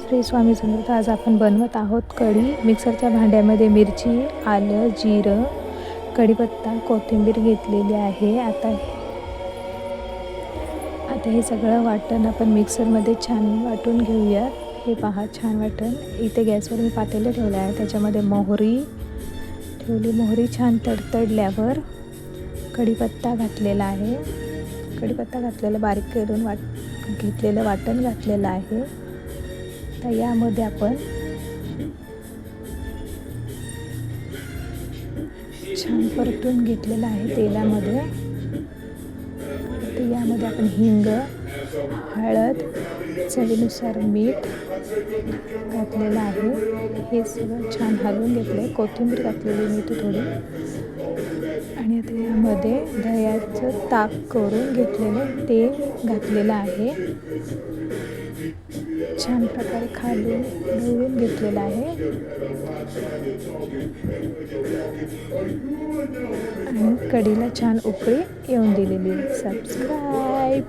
श्री स्वामी समर्थ. आज आपण बनवत आहोत कढी. मिक्सरच्या भांड्यामध्ये मिरची, आलं, जिरं, कढीपत्ता, कोथिंबीर घेतलेली आहे. आता हे सगळं वाटण आपण मिक्सरमध्ये छान वाटून घेऊया. हे पहा छान वाटण. इथे गॅसवर मी पातेलं ठेवलं आहे. त्याच्यामध्ये मोहरी ठेवली. मोहरी छान तडतडल्यावर कढीपत्ता घातलेला आहे. कढीपत्ता घातलेला बारीक करून घेतलेलं वाटण घातलेलं आहे. तर यामध्ये आपण छान परतून घेतलेलं आहे तेलामध्ये. तर यामध्ये आपण हिंग, हळद, चवीनुसार मीठ घातलेलं आहे. हे सगळं छान हलवून घेतलं आहे. कोथिंबीर घातलेली मी थोडी. आणि आता यामध्ये दह्याचं ताक करून घेतलेलं ते घातलेलं आहे. छान प्रकारे खालून ढवळून घेतलेलं आहे. आणि कढीला छान उकळी येऊन दिलेली. सबस्क्राईब.